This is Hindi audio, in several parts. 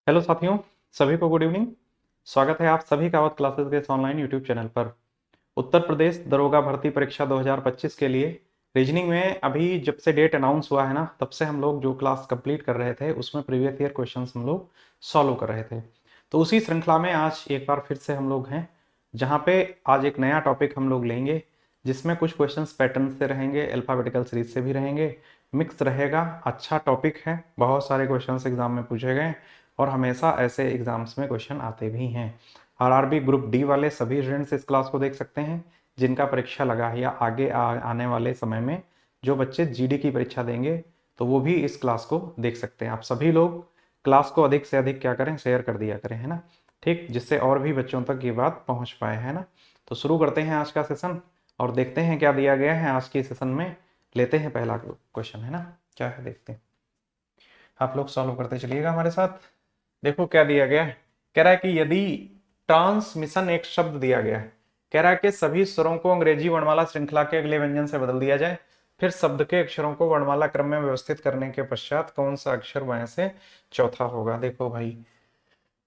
हेलो साथियों, सभी को गुड इवनिंग। स्वागत है आप सभी का अवध क्लासेस के इस ऑनलाइन यूट्यूब चैनल पर। उत्तर प्रदेश दरोगा भर्ती परीक्षा 2025 के लिए रीजनिंग में अभी जब से डेट अनाउंस हुआ है ना, तब से हम लोग जो क्लास कंप्लीट कर रहे थे उसमें प्रीवियस ईयर क्वेश्चंस हम लोग सॉल्व कर रहे थे। तो उसी श्रृंखला में आज एक बार फिर से हम लोग हैं, जहाँ पे आज एक नया टॉपिक हम लोग लेंगे, जिसमें कुछ क्वेश्चंस पैटर्न से रहेंगे, अल्फाबेटिकल सीरीज से भी रहेंगे, मिक्स रहेगा। अच्छा टॉपिक है, बहुत सारे क्वेश्चंस एग्जाम में पूछे गए और हमेशा ऐसे एग्जाम्स में क्वेश्चन आते भी हैं। आरआरबी ग्रुप डी वाले सभी स्टूडेंट्स इस क्लास को देख सकते हैं, जिनका परीक्षा लगा है या आगे आने वाले समय में जो बच्चे जीडी की परीक्षा देंगे तो वो भी इस क्लास को देख सकते हैं। आप सभी लोग क्लास को अधिक से अधिक क्या करें, शेयर कर दिया करें, है ना, ठीक, जिससे और भी बच्चों तक ये बात पहुंच पाए, है ना। तो शुरू करते हैं आज का सेशन और देखते हैं क्या दिया गया है आज के सेशन में। लेते हैं पहला क्वेश्चन, है ना, क्या है देखते हैं। आप लोग सॉल्व करते चलिएगा हमारे साथ। देखो क्या दिया गया है। कह रहा है कि यदि ट्रांसमिशन एक शब्द दिया गया है, कह रहा है कि सभी स्वरों को अंग्रेजी वर्णमाला श्रृंखला के अगले व्यंजन से बदल दिया जाए, फिर शब्द के अक्षरों को वर्णमाला क्रम में व्यवस्थित करने के पश्चात कौन सा अक्षर बाएं से चौथा होगा। देखो भाई,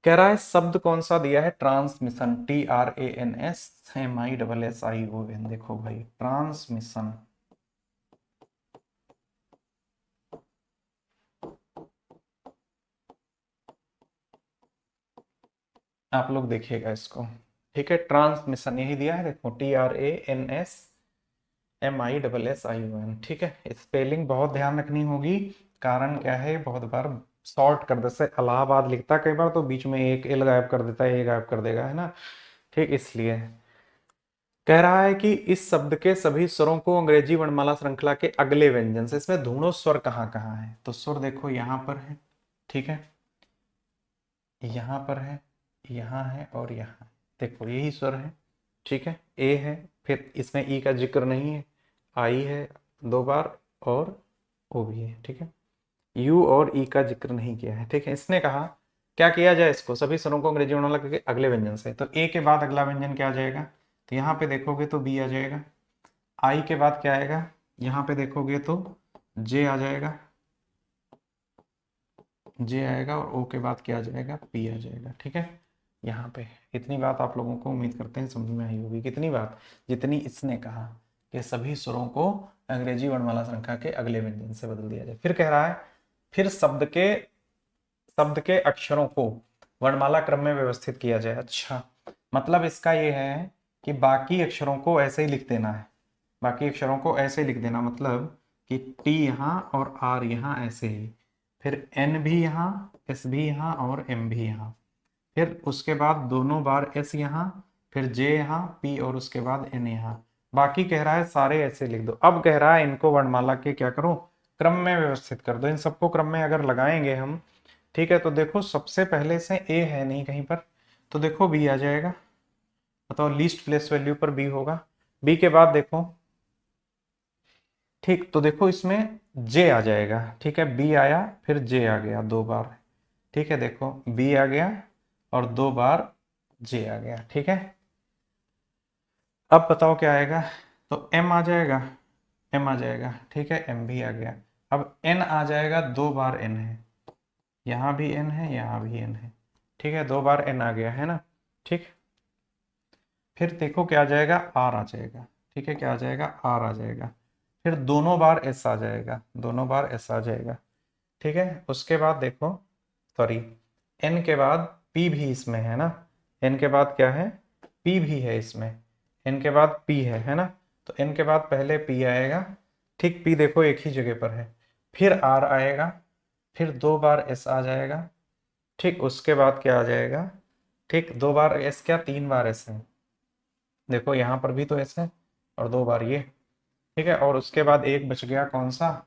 कह रहा है शब्द कौन सा दिया है, ट्रांसमिशन, TRANSMISSION। देखो भाई, ट्रांसमिशन, आप लोग देखिएगा इसको, ठीक है। ट्रांसमिशन यही दिया है, देखो TRANSMISSION, ठीक है। स्पेलिंग बहुत ध्यान रखनी होगी, कारण क्या है, बहुत बार शॉर्ट कर देता है, इलाहाबाद लिखता है कई बार तो बीच में एक एल गायब कर देता है, ए गायब कर देगा, है ना, ठीक। इसलिए कह रहा है कि इस शब्द के सभी स्वरों को अंग्रेजी वर्णमाला श्रृंखला के अगले व्यंजन से, इसमें ढूंढो स्वर कहाँ कहाँ है। तो स्वर देखो यहाँ पर है, ठीक है, यहाँ पर है, यहाँ है और यहाँ है। देखो यही स्वर है, ठीक है। ए है, फिर इसमें ई का जिक्र नहीं है, आई है दो बार और ओ भी है, ठीक है। यू और ई का जिक्र नहीं किया है, ठीक है। इसने कहा क्या किया जाए, इसको सभी स्वरों को अंग्रेजी वर्णमाला के अगले व्यंजन से। तो ए के बाद अगला व्यंजन क्या आ जाएगा, तो यहाँ पे देखोगे तो बी आ जाएगा। आई के बाद क्या आएगा, यहाँ पे देखोगे तो जे आ जाएगा, जे आएगा, और ओ के बाद क्या आ जाएगा, पी आ जाएगा, ठीक है। यहाँ पे इतनी बात आप लोगों को उम्मीद करते हैं समझ में आई होगी। कितनी बात, जितनी इसने कहा कि सभी स्वरों को अंग्रेजी वर्णमाला श्रृंखला के अगले व्यंजन से बदल दिया जाए। फिर कह रहा है फिर शब्द के अक्षरों को वर्णमाला क्रम में व्यवस्थित किया जाए। अच्छा, मतलब इसका ये है कि बाकी अक्षरों को ऐसे ही लिख देना है, बाकी अक्षरों को ऐसे ही लिख देना, मतलब कि टी यहाँ और आर यहाँ ऐसे ही, फिर एन भी यहाँ, एस भी यहाँ और एम भी यहाँ, फिर उसके बाद दोनों बार एस यहाँ, फिर जे यहाँ, पी और उसके बाद एन यहाँ। बाकी कह रहा है सारे ऐसे लिख दो। अब कह रहा है इनको वर्णमाला के क्या करो, क्रम में व्यवस्थित कर दो। इन सबको क्रम में अगर लगाएंगे हम, ठीक है, तो देखो सबसे पहले से ए है नहीं कहीं पर, तो देखो बी आ जाएगा। बताओ, लीस्ट प्लेस वैल्यू पर बी होगा। बी के बाद देखो, ठीक, तो देखो इसमें जे आ जाएगा, ठीक है। बी आया, फिर जे आ गया दो बार, ठीक है। देखो बी आ गया और दो बार जे आ गया, ठीक है। अब बताओ क्या आएगा, तो एम आ जाएगा, एम आ जाएगा, ठीक है, एम भी आ गया। अब एन आ जाएगा, दो बार एन है, यहाँ भी एन है, यहाँ भी एन है, ठीक है, दो बार एन आ गया, है ना, ठीक। फिर देखो क्या आ जाएगा, आर आ जाएगा, ठीक है, क्या आ जाएगा, आर आ जाएगा। फिर दोनों बार एस आ जाएगा, दोनों बार एस आ जाएगा, ठीक है। उसके बाद देखो, सॉरी, एन के बाद पी भी इसमें है ना, एन के बाद क्या है, पी भी है इसमें, एन के बाद पी है ना। तो एन के बाद पहले पी आएगा, ठीक, पी देखो एक ही जगह पर है, फिर आर आएगा, फिर दो बार एस आ जाएगा, ठीक। उसके बाद क्या आ जाएगा, ठीक, दो बार एस, क्या तीन बार एस है, देखो यहाँ पर भी तो एस है और दो बार ये, ठीक है। और उसके बाद एक बच गया, कौन सा,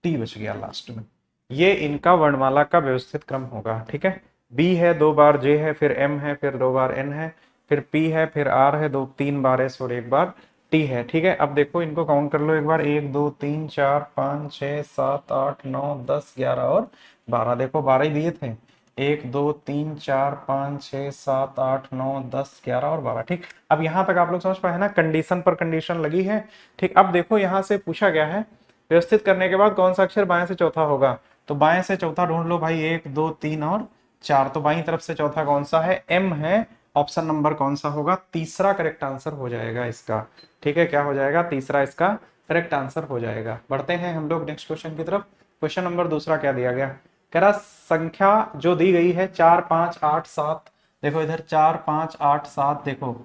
टी बच गया लास्ट में। ये इनका वर्णमाला का व्यवस्थित क्रम होगा, ठीक है। बी है, दो बार जे है, फिर एम है, फिर दो बार एन है, फिर पी है, फिर आर है, दो तीन बार एस और एक बार टी है, ठीक है। अब देखो इनको काउंट कर लो एक बार, एक दो तीन चार पाँच छः सात आठ नौ 10 11 और 12। देखो 12 ही दिए थे, एक दो तीन चार पाँच छः सात आठ नौ 10 11 और 12, ठीक। अब यहाँ तक आप लोग समझ पाए ना, कंडीशन पर कंडीशन लगी है, ठीक। अब देखो यहाँ से पूछा गया है व्यवस्थित करने के बाद कौन सा अक्षर बाएं से चौथा होगा, तो बाएं से चौथा ढूंढ लो भाई, एक दो तीन और 4, तो बाईं तरफ से चौथा कौन सा है, m है। ऑप्शन नंबर कौन सा होगा, तीसरा करेक्ट आंसर हो जाएगा इसका। ठीक है, क्या हो जाएगा, तीसरा इसका करेक्ट आंसर हो जाएगा। बढ़ते हैं हम लोग नेक्स्ट क्वेश्चन की तरफ। क्वेश्चन नंबर दूसरा क्या दिया गया, कह रहा संख्या जो दी गई है 4 5 8 7, देखो इधर 4 5 8 7, देखो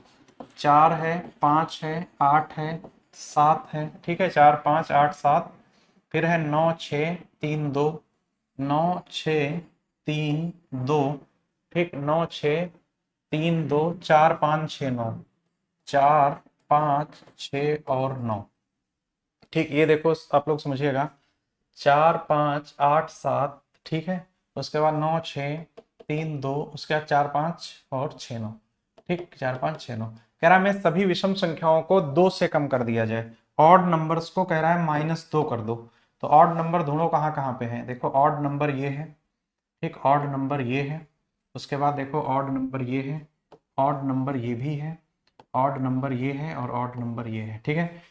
4 है, 5 है, 8 है, 7 है। ठीक है, 4 5 8 7, फिर है 9 6 3 2, 9 6 3 2, ठीक, 9 6 3 2, 4 5 6 9, 4 5 6 और 9। ठीक, ये देखो आप लोग समझिएगा, 4 5 8 7, ठीक है, उसके बाद 9 6 3 2, उसके बाद 4 5 और 6 9। ठीक, 4 5 6 9, कह रहा है मैं सभी विषम संख्याओं को 2 से कम कर दिया जाए। ऑड नंबर्स को कह रहा है -2 कर दो। तो ऑड नंबर ढूंढो कहाँ कहाँ पे है, देखो ऑड नंबर ये है, ठीक, ऑड नंबर ये है, उसके बाद देखो ऑड नंबर ये है, ऑड नंबर ये भी है, ऑड नंबर ये है और ऑड नंबर ये है। ठीक है,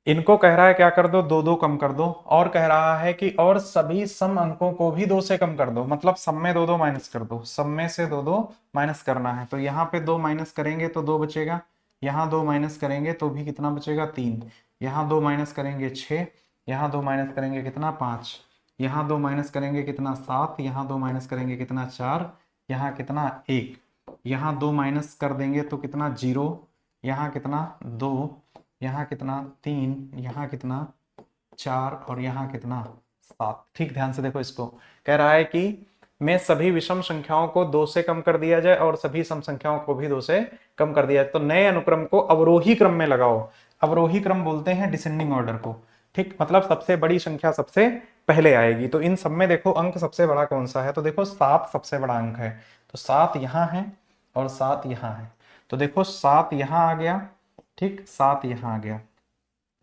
इनको कह रहा है क्या कर दो, 2 2 कम कर दो। और कह रहा है कि और सभी सम अंकों को भी 2 से कम कर दो, मतलब सब में 2 2 माइनस कर दो, सब में से 2 2 माइनस करना है। तो यहाँ पे 2 माइनस करेंगे तो 2 बचेगा, यहाँ 2 माइनस करेंगे तो भी कितना बचेगा, 3, यहाँ 2 माइनस करेंगे 6, यहाँ 2 माइनस करेंगे कितना, 5, यहाँ 2 माइनस करेंगे कितना, 7, यहाँ 2 माइनस करेंगे कितना, 4, यहाँ कितना 1, यहाँ 2 माइनस कर देंगे तो कितना 0, यहाँ कितना 2, यहाँ कितना 3, यहाँ कितना 4 और यहाँ कितना 7। ठीक, ध्यान से देखो इसको, कह रहा है कि मैं सभी विषम संख्याओं को 2 से कम कर दिया जाए और सभी सम संख्याओं को भी 2 से कम कर दिया जाए। तो नए अनुक्रम को अवरोही क्रम में लगाओ। अवरोही क्रम बोलते हैं डिसेंडिंग ऑर्डर को। ठीक, मतलब सबसे बड़ी संख्या सबसे पहले आएगी। तो इन सब में देखो अंक सबसे बड़ा कौन सा है, तो देखो 7 सबसे बड़ा अंक है। तो 7 यहाँ है और 7 यहाँ है। तो देखो 7 यहाँ आ गया, ठीक, 7 यहाँ आ गया।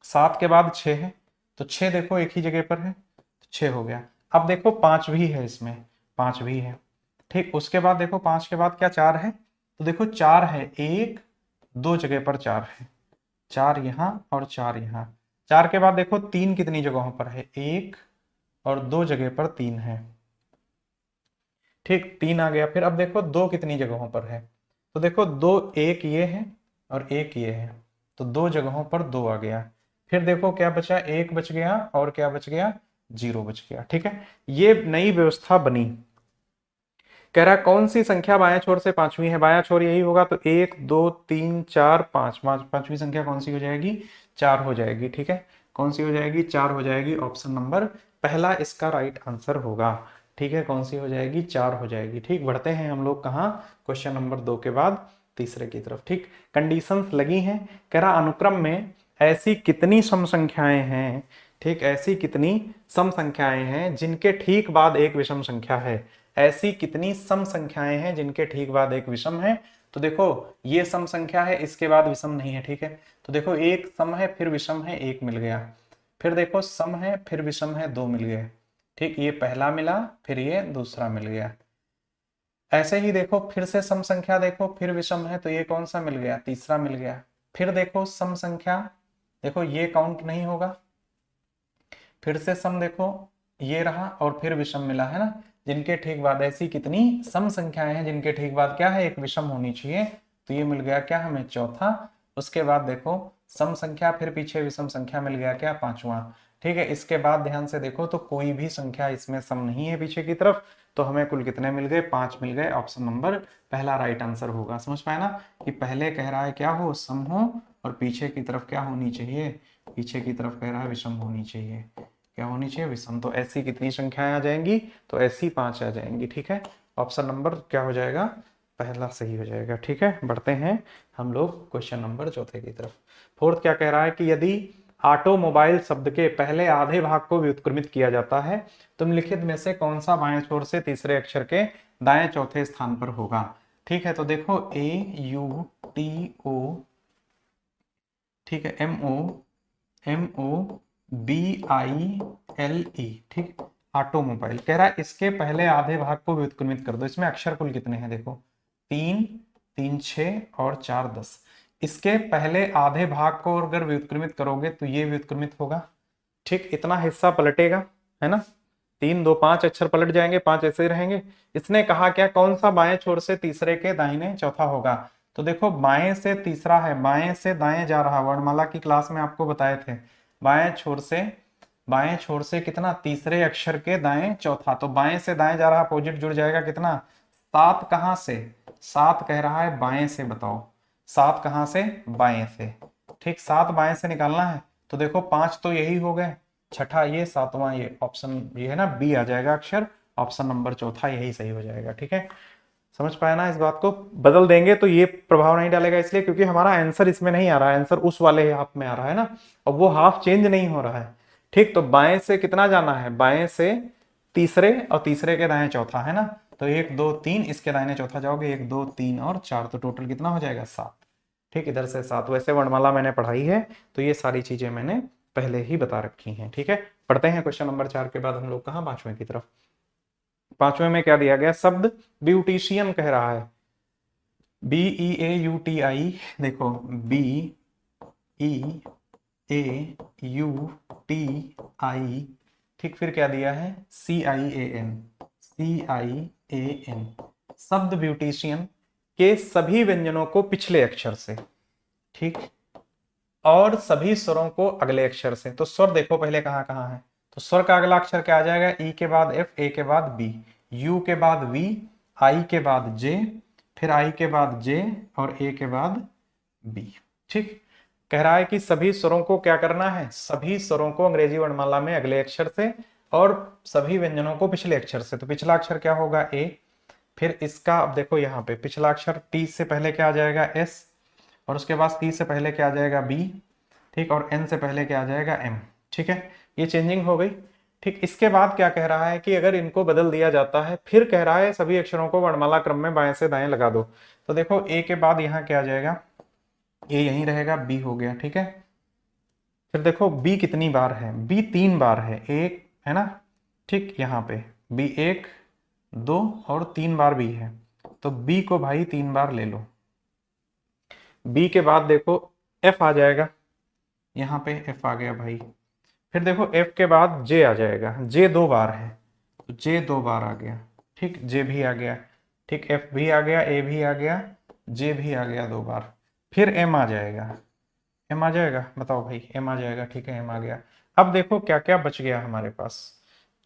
7 के बाद 6 है, तो 6 देखो एक ही जगह पर है, तो 6 हो गया। अब देखो 5 भी है इसमें, 5 भी है। ठीक, उसके बाद देखो 5 के बाद क्या 4 है, तो देखो 4 है, एक दो जगह पर 4 है, 4 यहाँ और 4 यहाँ। 4 के बाद देखो 3 कितनी जगहों पर है, एक और दो जगह पर 3 है। ठीक, 3 आ गया। फिर अब देखो 2 कितनी जगहों पर है, तो देखो 2, एक ये है और एक ये है, तो 2 जगहों पर 2 आ गया। फिर देखो क्या बचा, 1 बच गया और क्या बच गया, 0 बच गया। ठीक है, ये नई व्यवस्था बनी। कह रहा कौन सी संख्या बाएं छोर से पांचवी है, बायां छोर यही होगा, तो 1 2 3 4 5, पांचवी संख्या कौन सी हो जाएगी, 4 हो जाएगी। ठीक है, कौन सी हो जाएगी, 4 हो जाएगी। ऑप्शन नंबर पहला इसका राइट आंसर होगा। ठीक है, कौन सी हो जाएगी, 4 हो जाएगी। ठीक, बढ़ते हैं हम लोग कहाँ, क्वेश्चन नंबर 2 के बाद तीसरे की तरफ। ठीक, कंडीशंस लगी हैं। कह रहा अनुक्रम में ऐसी कितनी सम संख्याएं हैं, ठीक, ऐसी कितनी सम संख्याएं हैं जिनके ठीक बाद एक विषम संख्या है। ऐसी कितनी सम संख्याएं हैं जिनके ठीक बाद एक विषम है। तो देखो ये सम संख्या है, इसके बाद विषम नहीं है। ठीक है, तो देखो एक सम है फिर विषम है, एक मिल गया। फिर देखो सम है फिर विषम है, 2 मिल गए। ठीक, ये पहला मिला फिर ये दूसरा मिल गया। ऐसे ही देखो फिर से सम संख्या देखो फिर विषम है, तो ये कौन सा मिल गया, तीसरा मिल गया। फिर देखो सम संख्या, देखो ये काउंट नहीं होगा। फिर से सम देखो ये रहा और फिर विषम मिला है ना, जिनके ठीक बाद ऐसी कितनी सम संख्याएं हैं जिनके ठीक बाद क्या है, एक विषम होनी चाहिए। तो ये मिल गया क्या हमें, चौथा। उसके बाद देखो सम संख्या फिर पीछे विषम संख्या मिल गया क्या, पांचवा। ठीक है, इसके बाद ध्यान से देखो तो कोई भी संख्या इसमें सम नहीं है पीछे की तरफ। तो हमें कुल कितने मिल गए, 5 मिल गए। ऑप्शन नंबर पहला राइट आंसर होगा। समझ पाए ना, कि पहले कह रहा है क्या हो, सम हो, और पीछे की तरफ क्या होनी चाहिए, पीछे की तरफ कह रहा है विषम होनी चाहिए। क्या होनी चाहिए, विषम। तो ऐसी कितनी संख्याएं आ जाएंगी, तो ऐसी 5 आ जाएंगी। ठीक है, ऑप्शन नंबर क्या हो जाएगा, पहला सही हो जाएगा। ठीक है, बढ़ते हैं हम लोग क्वेश्चन नंबर चौथे की तरफ। फोर्थ क्या कह रहा है कि यदि ऑटोमोबाइल शब्द के पहले आधे भाग को व्युत्क्रमित किया जाता है, तो निम्नलिखित में से कौन सा बाएं छोर से तीसरे अक्षर के दाएं चौथे स्थान पर होगा। ठीक है, तो देखो AUTO, ठीक है, MOBILE, ठीक, ऑटोमोबाइल। कह रहा है इसके पहले आधे भाग को व्युत्क्रमित कर दो। इसमें अक्षर कुल कितने हैं, देखो 3 3 6 और 4 10। इसके पहले आधे भाग को अगर व्युत्क्रमित करोगे तो ये व्युत्क्रमित होगा। ठीक, इतना हिस्सा पलटेगा, है ना। तीन, दो, पांच अक्षर पलट जाएंगे, पांच ऐसे ही रहेंगे। इसने कहा क्या, कौन सा बाएं छोर से तीसरे के दाहिने चौथा होगा। तो देखो बाएं से तीसरा है, बाएं से दाएं जा रहा, वर्णमाला की क्लास में आपको बताए थे। बाएं छोर से कितना, तीसरे अक्षर के दाएं चौथा, तो बाएं से दाएं जा रहा, अपोजिट जुड़ जाएगा कितना, सात। कहां से, सात कह रहा है बाएं से, बताओ सात कहां से, बाएं से। ठीक, सात बाएं से निकालना है। तो देखो पांच तो यही हो गए, छठा ये, सातवां ये, ऑप्शन ये है ना बी आ जाएगा अक्षर, ऑप्शन नंबर चौथा यही सही हो जाएगा। ठीक है, समझ पाया ना इस बात को। बदल देंगे तो ये प्रभाव नहीं डालेगा, इसलिए क्योंकि हमारा आंसर इसमें नहीं आ रहा है, आंसर उस वाले हाफ में आ रहा है ना, और वो हाफ चेंज नहीं हो रहा है। ठीक, तो बाएं से कितना जाना है, बाएं से तीसरे, और तीसरे के दाएं चौथा है ना, तो एक दो तीन, इसके दाहिने चौथा जाओगे, एक दो तीन और चार, तो टोटल कितना हो जाएगा, सात। ठीक, इधर से सात। वैसे वर्णमाला मैंने पढ़ाई है, तो ये सारी चीजें मैंने पहले ही बता रखी हैं। ठीक है, पढ़ते हैं क्वेश्चन नंबर 4 के बाद हम लोग कहाँ, पांचवें की तरफ। पांचवें में क्या दिया गया, शब्द ब्यूटिशियन कह रहा है, BEAUTI, देखो BEAUTI, ठीक, फिर क्या दिया है, CIAN। शब्द ब्यूटिशियन के सभी व्यंजनों को पिछले अक्षर से, ठीक, और सभी स्वरों को अगले अक्षर से। तो स्वर देखो पहले कहाँ कहाँ है, तो स्वर का अगला अक्षर क्या आ जाएगा, ई के बाद एफ, ए के बाद बी, यू के बाद वी, आई के बाद जे, फिर आई के बाद जे, और ए के बाद बी। ठीक, कह रहा है कि सभी स्वरों को क्या करना है, सभी स्वरों को अंग्रेजी वर्णमाला में अगले अक्षर से, और सभी व्यंजनों को पिछले अक्षर से। तो पिछला अक्षर क्या होगा, ए, फिर इसका, अब देखो यहाँ पे पिछला अक्षर टी से पहले क्या आ जाएगा, एस, और उसके बाद टी से पहले क्या आ जाएगा, बी, ठीक, और एन से पहले क्या आ जाएगा, एम। ठीक है, ये चेंजिंग हो गई। ठीक, इसके बाद क्या कह रहा है कि अगर इनको बदल दिया जाता है, फिर कह रहा है सभी अक्षरों को वर्णमाला क्रम में बाएं से दाएं लगा दो। तो देखो ए के बाद यहाँ क्या आ जाएगा, ये यहीं रहेगा, बी हो गया। ठीक है, फिर देखो बी कितनी बार है, बी तीन बार है, एक है ना, ठीक, यहाँ पे बी एक, दो और तीन बार बी है, तो बी को भाई तीन बार ले लो। बी के बाद देखो एफ आ जाएगा, यहाँ पे एफ आ गया भाई। फिर देखो एफ के बाद जे आ जाएगा, जे दो बार है, तो जे दो बार आ गया। ठीक, जे भी आ गया। ठीक, एफ भी आ गया, ए भी आ गया, जे भी आ गया दो बार। फिर एम आ जाएगा, एम आ जाएगा, बताओ भाई, एम आ जाएगा। ठीक है, एम आ गया। अब देखो क्या क्या बच गया हमारे पास,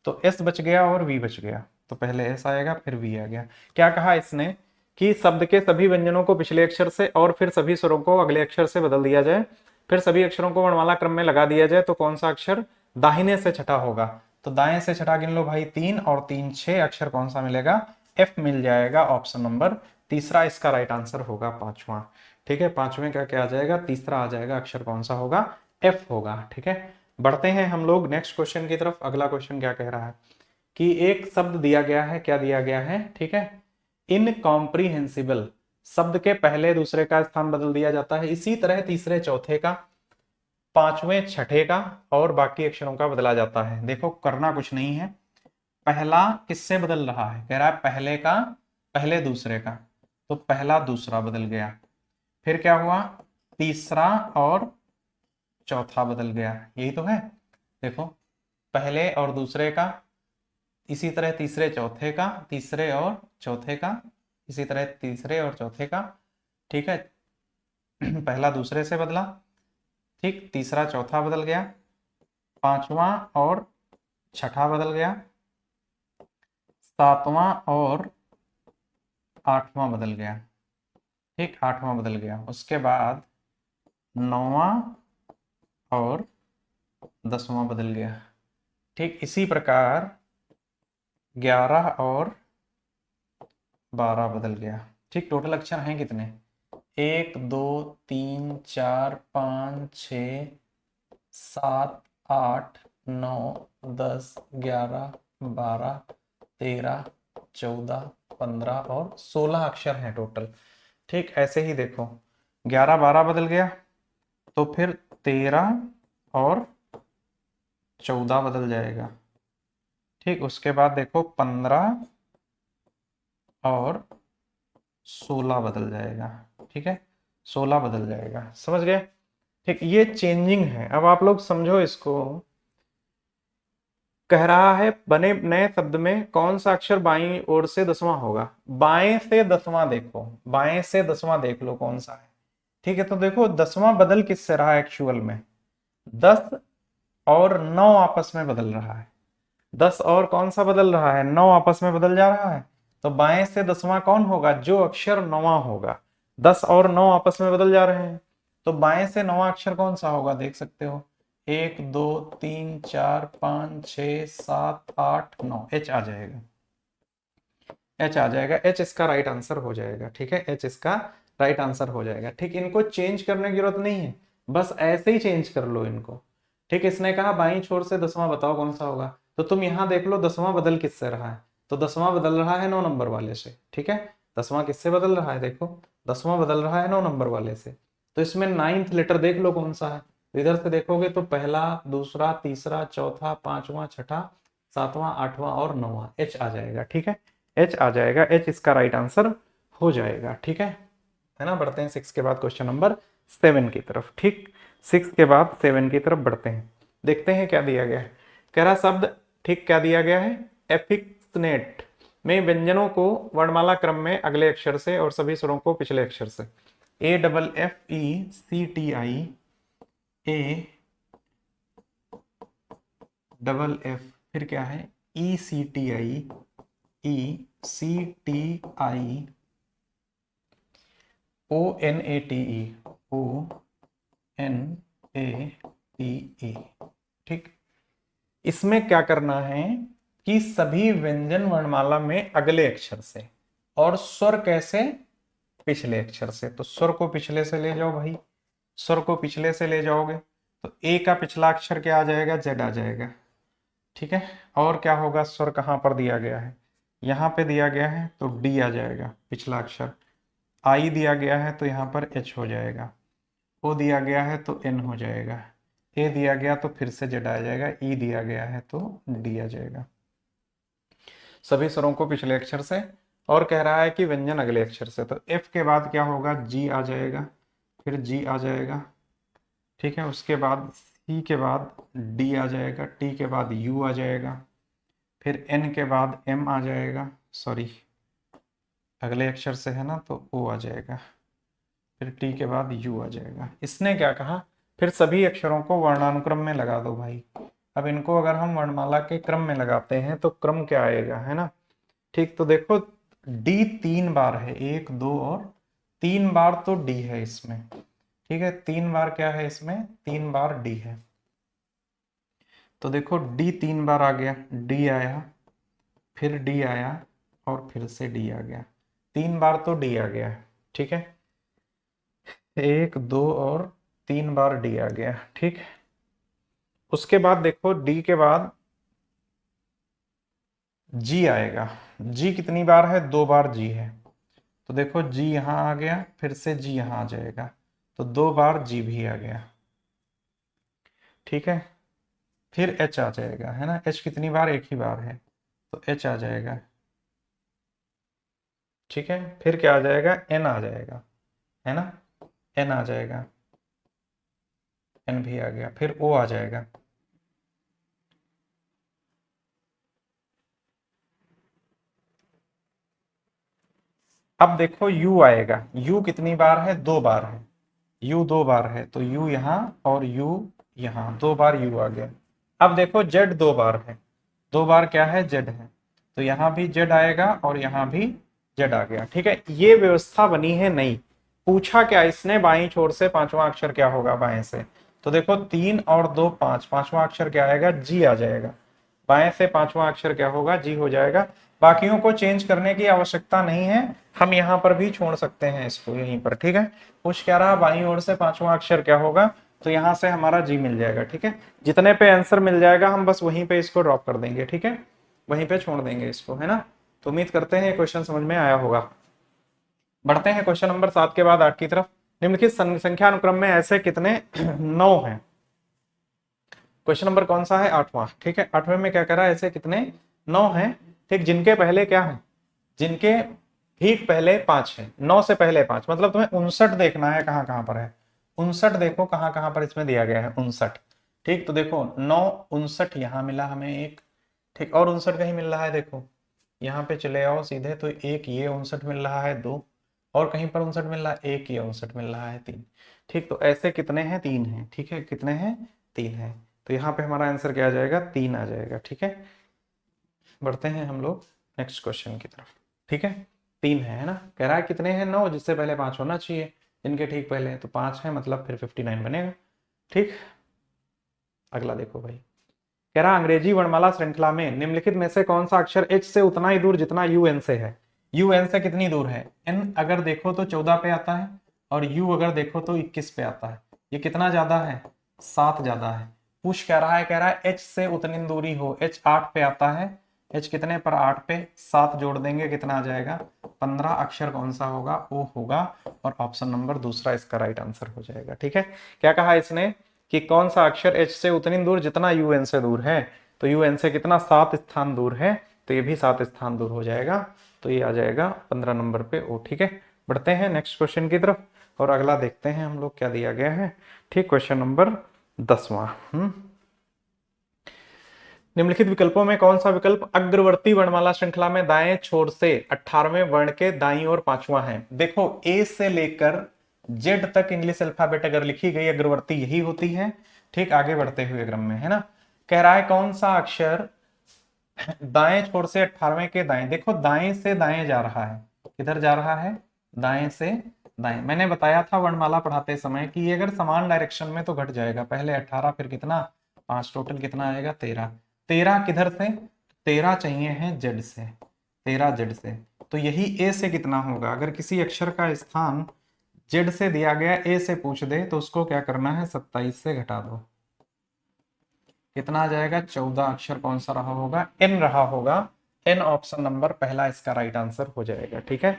तो एस बच गया और वी बच गया, तो पहले एस आएगा फिर वी आ गया। क्या कहा इसने कि शब्द के सभी व्यंजनों को पिछले अक्षर से और फिर सभी स्वरों को अगले अक्षर से बदल दिया जाए, फिर सभी अक्षरों को वर्णमाला क्रम में लगा दिया जाए, तो कौन सा अक्षर दाहिने से छठा होगा। तो दाएं से छठा गिन लो भाई, तीन और तीन छह, अक्षर कौन सा मिलेगा, एफ मिल जाएगा, ऑप्शन नंबर तीसरा इसका राइट आंसर होगा, पांचवा। ठीक है, पांचवें का क्या आ जाएगा, तीसरा आ जाएगा, अक्षर कौन सा होगा, एफ होगा। ठीक है, बढ़ते हैं हम लोग नेक्स्ट क्वेश्चन की तरफ। अगला क्वेश्चन क्या कह रहा है कि एक शब्द दिया गया है, क्या दिया गया है, ठीक है, इनकॉम्प्रिहेंसिबल, शब्द के पहले दूसरे का स्थान बदल दिया जाता है, इसी तरह तीसरे चौथे का, पांचवें छठे का, और बाकी अक्षरों का बदला जाता है। देखो करना कुछ नहीं है, पहला किससे बदल रहा है, कह रहा है पहले का पहले दूसरे का, तो पहला दूसरा बदल गया, फिर क्या हुआ, तीसरा और चौथा बदल गया, यही तो है। देखो पहले और दूसरे का, इसी तरह तीसरे चौथे का, तीसरे और चौथे का, इसी तरह तीसरे और चौथे का। ठीक है, पहला दूसरे से बदला, ठीक, तीसरा चौथा बदल गया, पांचवा और छठा बदल गया, सातवां और आठवां बदल गया। ठीक, आठवां बदल गया, उसके बाद नौवां और दसवां बदल गया। ठीक, इसी प्रकार 11 और 12 बदल गया। ठीक, टोटल अक्षर हैं कितने, एक दो तीन चार पाँच छ, सात आठ नौ 10 11 12 13 14 15 और 16 अक्षर हैं टोटल। ठीक, ऐसे ही देखो 11 12 बदल गया, तो फिर 13 और 14 बदल जाएगा। ठीक, उसके बाद देखो 15 और 16 बदल जाएगा। ठीक है, 16 बदल जाएगा, समझ गए। ठीक, ये चेंजिंग है, अब आप लोग समझो इसको कह रहा है बने नए शब्द में कौन सा अक्षर बाईं ओर से 10वां होगा। बाएं से 10वां देखो, बाएं से 10वां देख लो कौन सा है। ठीक है, तो देखो 10वां बदल किससे रहा है एक्चुअल में, 10 और 9 आपस में बदल रहा है। 10 और कौन सा बदल रहा है, 9 आपस में बदल जा रहा है। तो बाएं से 10वां कौन होगा, जो अक्षर 9वां होगा। 10 और 9 आपस में बदल जा रहे हैं, तो बाएं से 9वां अक्षर कौन सा होगा, देख सकते हो। 1 2 3 4 5 6 7 8 9, एच आ जाएगा। एच आ जाएगा, एच इसका राइट आंसर हो जाएगा। ठीक है, एच इसका राइट आंसर हो जाएगा। ठीक, इनको चेंज करने की जरूरत नहीं है, बस ऐसे ही चेंज कर लो इनको। ठीक, इसने कहा बाईं छोर से 10वां बताओ कौन सा होगा, तो तुम यहां देख लो 10वां बदल किससे रहा है, तो 10वां बदल रहा है 9 नंबर वाले से। ठीक है, 10वां किससे बदल रहा है, देखो 10वां बदल रहा है 9 नंबर वाले से। तो इसमें 9th लेटर देख लो कौन सा है, इधर से देखोगे तो पहला, दूसरा, तीसरा, चौथा, पांचवा, छठा, सातवां, आठवां और 9वां, एच आ जाएगा। ठीक है, एच आ जाएगा, एच इसका राइट आंसर हो जाएगा। ठीक है ना। बढ़ते हैं 6 के बाद क्वेश्चन नंबर 7 की तरफ। ठीक, 6 के बाद 7 की तरफ बढ़ते हैं, देखते हैं क्या दिया गया है। कह रहा शब्द, ठीक क्या दिया गया है, एफिक्सनेट में व्यंजनों को वर्णमाला क्रम में अगले अक्षर से और सभी स्वरों को पिछले अक्षर से। AFFECTI, AFF, फिर क्या है, ECTI, ECTI, ONATE, ONATE। ठीक, इसमें क्या करना है कि सभी व्यंजन वर्णमाला में अगले अक्षर से और स्वर कैसे, पिछले अक्षर से। तो स्वर को पिछले से ले जाओ भाई, स्वर को पिछले से ले जाओगे तो ए का पिछला अक्षर क्या आ जाएगा, जेड आ जाएगा। ठीक है, और क्या होगा, स्वर कहां पर दिया गया है, यहां पे दिया गया है तो डी आ जाएगा पिछला अक्षर। आई दिया गया है तो यहाँ पर एच हो जाएगा। ओ दिया गया है तो एन हो जाएगा। ए दिया गया तो फिर से जेड आ जाएगा। ई दिया गया है तो डी आ जाएगा, सभी स्वरों को पिछले अक्षर से। और कह रहा है कि व्यंजन अगले अक्षर से, तो एफ के बाद क्या होगा, जी आ जाएगा, फिर जी आ जाएगा। ठीक है, उसके बाद सी के बाद डी आ जाएगा, टी के बाद यू आ जाएगा, फिर एन के बाद एम आ जाएगा, सॉरी अगले अक्षर से है ना तो ओ आ जाएगा, फिर टी के बाद यू आ जाएगा। इसने क्या कहा, फिर सभी अक्षरों को वर्णानुक्रम में लगा दो भाई। अब इनको अगर हम वर्णमाला के क्रम में लगाते हैं तो क्रम क्या आएगा, है ना। ठीक, तो देखो डी 3 बार है, 1 2 और 3 बार तो डी है इसमें। ठीक है, 3 बार क्या है इसमें, 3 बार डी है। तो देखो डी 3 बार आ गया, डी आया, फिर डी आया और फिर से डी आ गया, 3 बार तो डी आ गया। ठीक है, 1 2 और 3 बार डी आ गया। ठीक, उसके बाद देखो डी के बाद जी आएगा। जी कितनी बार है, 2 बार जी है, तो देखो जी यहां आ गया, फिर से जी यहां आ जाएगा, तो 2 बार जी भी आ गया। ठीक है, फिर एच आ जाएगा, है ना। एच कितनी बार, एक ही बार है, तो एच आ जाएगा। ठीक है, फिर क्या आ जाएगा, एन आ जाएगा, है ना, एन आ जाएगा, एन भी आ गया, फिर ओ आ जाएगा। अब देखो यू आएगा, यू कितनी बार है, 2 बार है, यू 2 बार है, तो यू यहाँ और यू यहाँ, 2 बार यू आ गया। अब देखो जेड 2 बार है, 2 बार क्या है, जेड है, तो यहाँ भी जेड आएगा और यहाँ भी जेड आ गया। ठीक है, ये व्यवस्था बनी है नई। पूछा क्या इसने, बाईं छोर से पांचवा अक्षर क्या होगा बाएं से, तो देखो 3 और 2 5, पांचवा अक्षर क्या आएगा, जी आ जाएगा। बाएं से पांचवा अक्षर क्या होगा, जी हो जाएगा। बाकियों को चेंज करने की आवश्यकता नहीं है, हम यहाँ पर भी छोड़ सकते हैं इसको यहीं पर। ठीक है, पूछ क्या रहा, बाईं ओर से पांचवा अक्षर क्या होगा, तो यहाँ से हमारा जी मिल जाएगा। ठीक है, जितने पे आंसर मिल जाएगा हम बस वहीं पे इसको ड्रॉप कर देंगे। ठीक है, वहीं पे छोड़ देंगे इसको, है ना। तो उम्मीद करते हैं क्वेश्चन समझ में आया होगा। बढ़ते हैं क्वेश्चन नंबर 7 के बाद 8 की तरफ। निम्नलिखित संख्या अनुक्रम में ऐसे कितने 9 हैं। क्वेश्चन नंबर कौन सा है, 8वां। ठीक है, 8वें में क्या कह रहा है, ऐसे कितने 9 हैं। ठीक, जिनके पहले क्या है, जिनके ठीक पहले 5 है, 9 से पहले 5, मतलब तुम्हें 59 देखना है, कहां कहां पर है 59, देखो कहां कहां पर इसमें दिया गया है 59। ठीक, तो देखो 9 59 यहां मिला हमें एक, ठीक, और 59 कहीं मिल रहा है, देखो यहाँ पे चले आओ सीधे, तो एक ये 59 मिल रहा है, दो, और कहीं पर 59 मिल रहा है, एक ये 59 मिल रहा है, तीन। ठीक, तो ऐसे कितने हैं, तीन हैं। ठीक है, कितने हैं, तीन हैं। तो यहाँ पे हमारा आंसर क्या आ जाएगा, तीन आ जाएगा। ठीक है, बढ़ते हैं हम लोग नेक्स्ट क्वेश्चन की तरफ। ठीक है, तीन है ना, कह रहा है कितने हैं, नौ, जिससे पहले पांच होना चाहिए, इनके ठीक पहले, तो पांच है, मतलब फिर 59 बनेगा। ठीक, अगला देखो भाई, कह रहा अंग्रेजी वर्णमाला श्रृंखला में निम्नलिखित में से कौन सा अक्षर एच से उतना ही दूर जितना यू एन से है। यू एन से कितनी दूर है, एन अगर देखो तो 14 पे आता है, और यू अगर देखो तो 21 पे आता है। ये कितना ज्यादा है, 7 ज्यादा है। पुश कह रहा है, कह रहा है एच से उतनी दूरी हो, एच 8 पे आता है, एच कितने पर, 8 पे, 7 जोड़ देंगे कितना आ जाएगा, 15। अक्षर कौन सा होगा, ओ होगा, और ऑप्शन नंबर दूसरा इसका राइट आंसर हो जाएगा। ठीक है, क्या कहा इसने कि कौन सा अक्षर एच से उतनी दूर जितना यू एन से दूर है, तो यू एन से कितना, 7 स्थान दूर है, तो ये भी 7 स्थान दूर हो जाएगा, तो ये आ जाएगा 15 नंबर पे ओ। ठीक है, बढ़ते हैं नेक्स्ट क्वेश्चन की तरफ, और अगला देखते हैं हम लोग क्या दिया गया है। ठीक, क्वेश्चन नंबर 10वां। निम्नलिखित विकल्पों में कौन सा विकल्प अग्रवर्ती वर्णमाला श्रृंखला में दाएं छोर से 18वें वर्ण के दाईं ओर पांचवा है। देखो ए से लेकर जेड तक इंग्लिश अल्फाबेट अगर लिखी गई अग्रवर्ती यही होती है। ठीक, आगे बढ़ते हुए क्रम में, है ना, कह रहा है कौन सा अक्षर दाएं छोर से 18वें के दाएं, देखो दाएं से दाएं जा रहा है, किधर जा रहा है, दाएं से दाएं। मैंने बताया था वर्णमाला पढ़ाते समय कि ये अगर समान डायरेक्शन में तो घट जाएगा, पहले 18 फिर कितना, 5, टोटल कितना आएगा, 13। 13 किधर से, 13 चाहिए है जेड से, 13 जेड से, तो यही ए से कितना होगा, अगर किसी अक्षर का स्थान जेड से दिया गया, ए से पूछ दे तो उसको क्या करना है, 27 से घटा दो, कितना आ जाएगा, 14। अक्षर कौन सा रहा होगा, एन रहा होगा, एन ऑप्शन नंबर पहला इसका राइट आंसर हो जाएगा। ठीक है,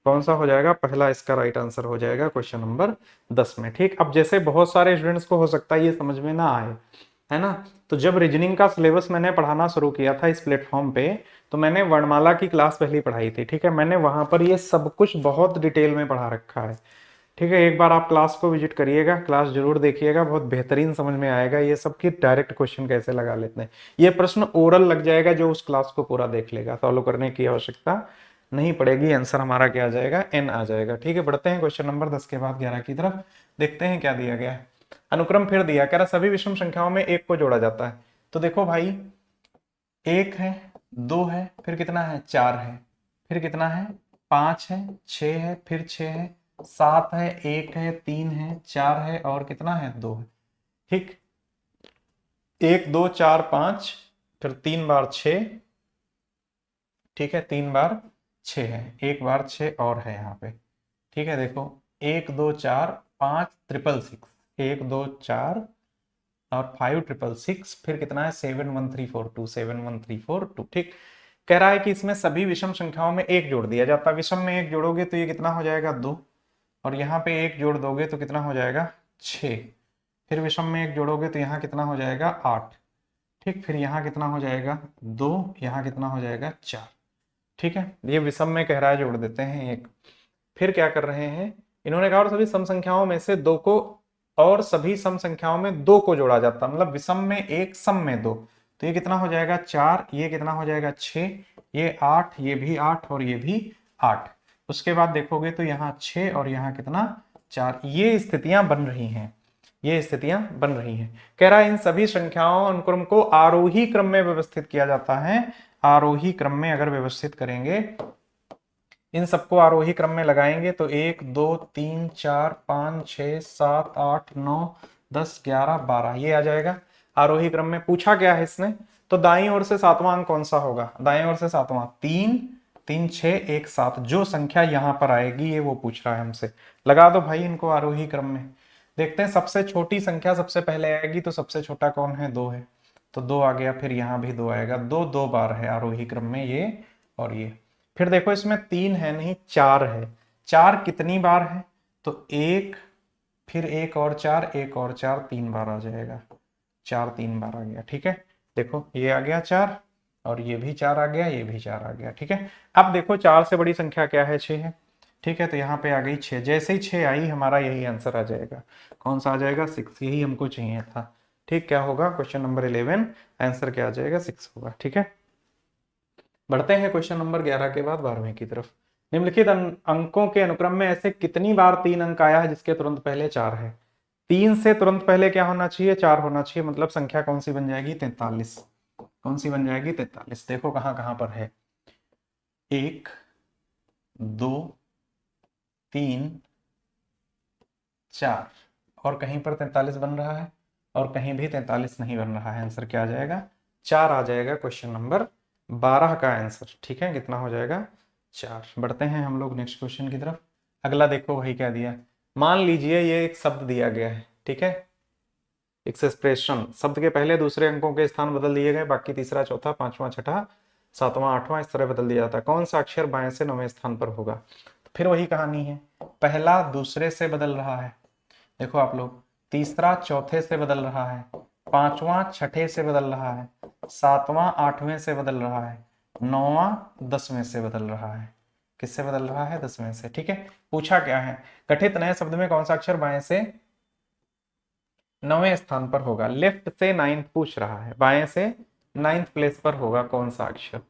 कौन सा हो जाएगा, पहला इसका राइट आंसर हो जाएगा क्वेश्चन नंबर 10 में। ठीक, अब जैसे बहुत सारे स्टूडेंट्स को हो सकता है ये समझ में ना आए, है ना, तो जब रीजनिंग का सिलेबस मैंने पढ़ाना शुरू किया था इस प्लेटफॉर्म पे, तो मैंने वर्णमाला की क्लास पहले पढ़ाई थी। ठीक है, मैंने वहां पर ये सब कुछ बहुत डिटेल में पढ़ा रखा है। ठीक है, एक बार आप क्लास को विजिट करिएगा, क्लास जरूर देखिएगा, बहुत बेहतरीन समझ में आएगा ये सब कि डायरेक्ट क्वेश्चन कैसे लगा लेते हैं। ये प्रश्न ओरल लग जाएगा, जो उस क्लास को पूरा देख लेगा, फॉलो करने की आवश्यकता नहीं पड़ेगी। आंसर हमारा क्या आ जाएगा, एन आ जाएगा। ठीक है, बढ़ते हैं क्वेश्चन नंबर 10 के बाद 11 की तरफ, देखते हैं क्या दिया गया है। अनुक्रम फिर दिया, कह रहा सभी विषम संख्याओं में एक को जोड़ा जाता है। तो देखो भाई, एक है, दो है, फिर कितना है, चार है, फिर कितना है, पांच है, छह है, फिर छह है, सात है, एक है, तीन है, चार है, और कितना है, दो है। ठीक, एक, दो, चार, पांच, फिर तीन बार छह। ठीक है, तीन बार छह है, एक बार छह और है यहाँ पे। ठीक है, देखो, एक, दो, चार, पांच, 666, एक, दो, चार, और 5 666, फिर कितना है, 71342, 71342। ठीक, कह रहा है कि इसमें सभी विषम संख्याओं में एक जोड़ दिया जाता है। विषम में एक जोड़ोगे तो ये कितना हो जाएगा, दो, और यहाँ पे एक जोड़ दोगे तो कितना हो जाएगा, 6। फिर विषम में एक जोड़ोगे तो यहाँ कितना हो जाएगा, 8। ठीक, फिर यहाँ कितना हो जाएगा, 2, यहाँ कितना हो जाएगा, 4। ठीक है, ये विषम में कह रहा है जोड़ देते हैं एक। फिर क्या कर रहे हैं, इन्होंने कहा और सभी सम संख्याओं में से दो को, और सभी सम संख्याओं में दो को जोड़ा जाता, मतलब विषम में एक, सम में दो, तो ये कितना हो जाएगा, 4, ये कितना हो जाएगा, 6, ये 8, ये भी 8, और ये भी 8। उसके बाद देखोगे तो यहाँ 6 और यहाँ कितना, 4। ये स्थितियां बन रही हैं, ये स्थितियां बन रही हैं। कह रहा है इन सभी संख्याओं अनुक्रम को आरोही क्रम में व्यवस्थित किया जाता है। आरोही क्रम में अगर व्यवस्थित करेंगे, इन सबको आरोही क्रम में लगाएंगे तो 1, 2, 3, 4, 5, 6, 7, 8, 9, 10, 11, 12 ये आ जाएगा आरोही क्रम में। पूछा क्या है इसने, तो दाईं ओर से सातवां अंक कौन सा होगा, दाईं ओर से सातवां, 3, 3, 6, 1, 7, जो संख्या यहां पर आएगी ये वो पूछ रहा है हमसे। लगा दो भाई इनको आरोही क्रम में। देखते हैं सबसे छोटी संख्या सबसे पहले आएगी, तो सबसे छोटा कौन है, 2 है, तो 2 आ गया, फिर यहाँ भी 2 आएगा, 2 2 बार है आरोही क्रम में ये और ये। फिर देखो इसमें 3 है नहीं, 4 है, 4 कितनी बार है, तो 1, फिर 1 और 4, 1 और 4, 3 बार आ जाएगा, 4 3 बार आ गया। ठीक है, देखो ये आ गया 4, और ये भी 4 आ गया, ये भी 4 आ गया। ठीक है, अब देखो 4 से बड़ी संख्या क्या है, 6 है। ठीक है, तो यहाँ पे आ गई 6, जैसे ही 6 आई हमारा यही आंसर आ जाएगा, कौन सा आ जाएगा, 6, यही हमको चाहिए था। ठीक, क्या होगा क्वेश्चन नंबर 11, आंसर क्या आ जाएगा, 6 होगा। ठीक है, बढ़ते हैं क्वेश्चन नंबर 11 के बाद 12वें की तरफ। निम्नलिखित अंकों के अनुक्रम में ऐसे कितनी बार 3 अंक आया है जिसके तुरंत पहले 4 है। 3 से तुरंत पहले क्या होना चाहिए, 4 होना चाहिए, मतलब संख्या कौन सी बन जाएगी, 43। कौन सी बन जाएगी, 43। देखो कहां कहां पर है, 1 2 3 4, और कहीं पर 43 बन रहा है और कहीं भी 43 नहीं बन रहा है। आंसर क्या आ जाएगा, 4 आ जाएगा क्वेश्चन नंबर 12 का आंसर। ठीक है, कितना हो जाएगा, 4। बढ़ते हैं हम लोग नेक्स्ट क्वेश्चन की तरफ। अगला देखो वही क्या दिया, मान लीजिए ये एक शब्द दिया गया है, ठीक है, एक्सप्रेशन, शब्द के पहले दूसरे अंकों के स्थान बदल दिए गए, बाकी तीसरा चौथा पांचवा छठा सातवां आठवां इस तरह बदल दिया जाता है। कौन सा अक्षर बाएं से 9वें स्थान पर होगा। तो फिर वही कहानी है, पहला दूसरे से बदल रहा है, देखो आप लोग, तीसरा चौथे से बदल रहा है, पांचवा छठे से बदल रहा है, सातवां आठवें से बदल रहा है, नौवां 10वें से बदल रहा है। किससे बदल रहा है, 10वें से। ठीक है, पूछा क्या है, गठित नए शब्द में कौन सा अक्षर बाएं से 9वें स्थान पर होगा। लेफ्ट से 9th पूछ रहा है, बाएं से 9th प्लेस पर होगा कौन सा अक्षर।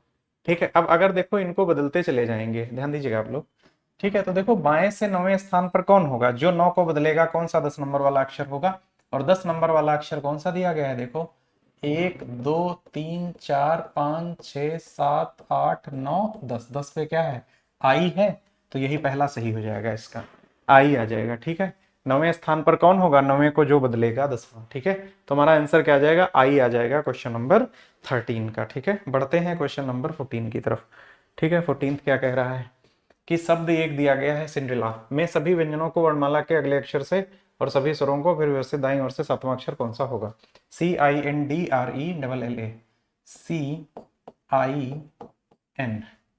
ठीक है, अब अगर देखो इनको बदलते चले जाएंगे, ध्यान दीजिएगा आप लोग। ठीक है, तो देखो बाएं से 9वें स्थान पर कौन होगा, जो 9 को बदलेगा कौन सा 10 नंबर वाला अक्षर होगा। और 10 नंबर वाला अक्षर कौन सा दिया गया है, देखो 1 2 3 4 5 6 7 8 9 10, 10 पे क्या है, आई है, तो यही पहला सही हो जाएगा, इसका आई आ जाएगा। ठीक है, 9वें स्थान पर कौन होगा, 9वें को जो बदलेगा 10वां। ठीक है, तो हमारा आंसर क्या आ जाएगा, आई आ जाएगा क्वेश्चन नंबर 13 का। ठीक है, बढ़ते हैं क्वेश्चन नंबर 14 की तरफ। ठीक है, 14 क्या कह रहा है कि शब्द एक दिया गया है सिंड्रेला में सभी व्यंजनों को वर्णमाला के अगले अक्षर से और सभी स्वरों को फिर व्यवस्थित दाईं ओर से 7वां अक्षर कौन सा होगा। CINDRELLA, CIN,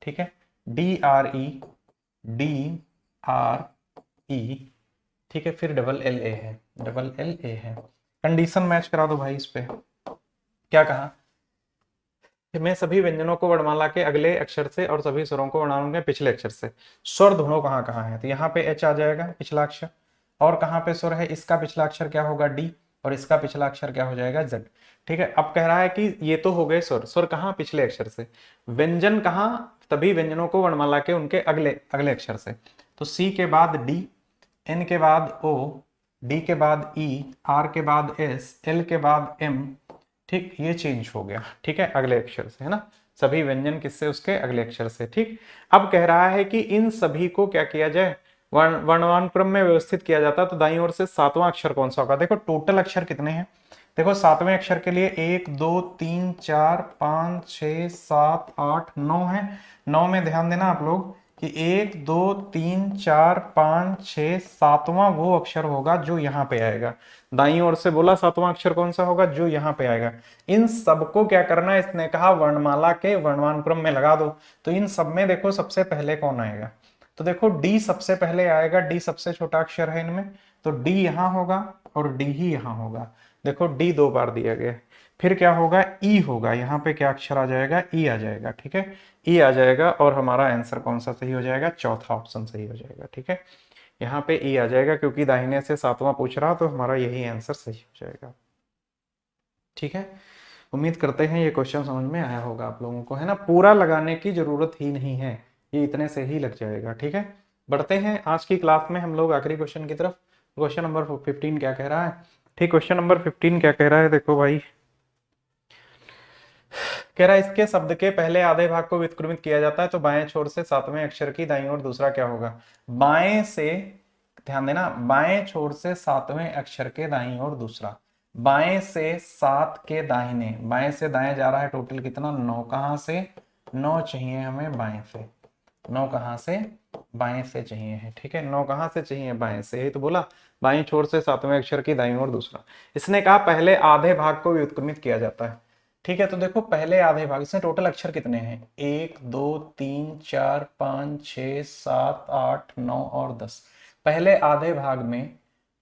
ठीक है, DRE, ठीक है, फिर LLA है, LLA है। कंडीशन मैच करा दो भाई इस पे। क्या कहा, में सभी व्यंजनों को वर्णमाला के अगले अक्षर से और सभी स्वरों को वर्णमाला के पिछले अक्षर से। स्वर ढूंढो कहाँ कहाँ है, तो यहाँ पे H आ जाएगा पिछला अक्षर, और कहाँ पे स्वर है, इसका पिछला अक्षर क्या होगा D, और इसका पिछला अक्षर क्या हो जाएगा Z। ठीक है, अब कह रहा है कि ये तो हो गए स्वर, स्वर कहाँ, पिछले अक्षर से। व्यंजन कहाँ, तभी व्यंजनों को वर्णमाला के उनके अगले अगले अक्षर से। तो C के बाद D, N के बाद O, D के बाद E, R के बाद S, L के बाद M। ठीक, ये चेंज हो गया। ठीक है, अगले अक्षर से, है ना, सभी व्यंजन किससे, उसके अगले अक्षर से। ठीक, अब कह रहा है कि इन सभी को क्या किया जाए, वर्णक्रम में व्यवस्थित किया जाता है, तो दाईं ओर से 7वां अक्षर कौन सा होगा। देखो टोटल अक्षर कितने हैं, देखो 7वें अक्षर के लिए 1 2 3 4 5 6 7 8 9 है। 9 में ध्यान देना आप लोग कि 1 2 3 4 5 6 7वां वो अक्षर होगा जो यहाँ पे आएगा। दाईं ओर से बोला 7वां अक्षर कौन सा होगा, जो यहाँ पे आएगा। इन सबको क्या करना है, इसने कहा वर्णमाला के वर्णमान में लगा दो। तो इन सब में देखो सबसे पहले कौन आएगा, तो देखो डी सबसे पहले आएगा, डी सबसे छोटा अक्षर है इनमें, तो डी यहाँ होगा और डी ही यहाँ होगा। देखो डी 2 बार दिया गया है। फिर क्या होगा, ई होगा, यहाँ पे क्या अक्षर आ जाएगा, ई आ जाएगा। ठीक है, ई आ जाएगा, और हमारा आंसर कौन सा सही हो जाएगा, चौथा ऑप्शन सही हो जाएगा। ठीक है, यहाँ पे ई आ जाएगा, क्योंकि दाहिने से 7वां पूछ रहा, तो हमारा यही आंसर सही हो जाएगा। ठीक है, उम्मीद करते हैं ये क्वेश्चन समझ में आया होगा आप लोगों को, है ना, पूरा लगाने की जरूरत ही नहीं है, ये इतने से ही लग जाएगा। ठीक है, बढ़ते हैं आज की क्लास में हम लोग आखिरी क्वेश्चन की तरफ। क्वेश्चन नंबर 15 क्या कह रहा है। ठीक, क्वेश्चन नंबर 15 क्या कह रहा है, देखो भाई, कह रहा है इसके शब्द के पहले आधे भाग को व्युत्क्रमित किया जाता है, तो बाएं छोर से 7वें अक्षर की दाईं ओर दूसरा क्या होगा। बाएं से, ध्यान देना, बाएं छोर से 7वें अक्षर के दाईं ओर दूसरा, बाएं से 7 के दाहिने, बाएं से दाएं जा रहा है, टोटल कितना, 9। कहां से, 9 चाहिए हमें बाएं से, 9 कहां से, बाएं से चाहिए है। ठीक है, 9 कहां से चाहिए, बाएं से, यही तो बोला, बाएं छोर से 7वें अक्षर की दाईं ओर दूसरा। इसने कहा पहले आधे भाग को व्युत्क्रमित किया जाता है। ठीक है, तो देखो पहले आधे भाग, इसमें टोटल अक्षर कितने हैं, 1 2 3 4 5 6 7 8 9 और 10। पहले आधे भाग में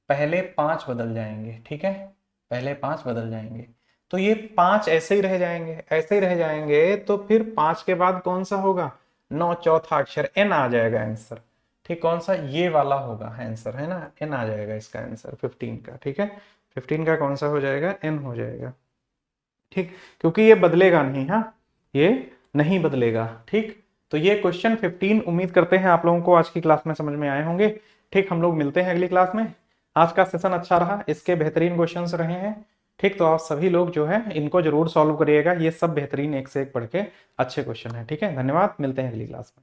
पहले 5 बदल जाएंगे। ठीक है, पहले 5 बदल जाएंगे, तो ये 5 ऐसे ही रह जाएंगे, ऐसे ही रह जाएंगे, तो फिर 5 के बाद कौन सा होगा, 9, चौथा अक्षर एन आ जाएगा आंसर। ठीक, कौन सा, ये वाला होगा आंसर, है ना, एन आ जाएगा इसका आंसर 15 का। ठीक है, 15 का कौन सा हो जाएगा, एन हो जाएगा। ठीक, क्योंकि ये बदलेगा नहीं, हाँ, ये नहीं बदलेगा। ठीक, तो ये क्वेश्चन 15 उम्मीद करते हैं आप लोगों को आज की क्लास में समझ में आए होंगे। ठीक, हम लोग मिलते हैं अगली क्लास में। आज का सेशन अच्छा रहा, इसके बेहतरीन क्वेश्चंस रहे हैं। ठीक, तो आप सभी लोग जो है इनको जरूर सॉल्व करिएगा, ये सब बेहतरीन एक से एक पढ़ के अच्छे क्वेश्चन है। ठीक है, धन्यवाद, मिलते हैं अगली क्लास में।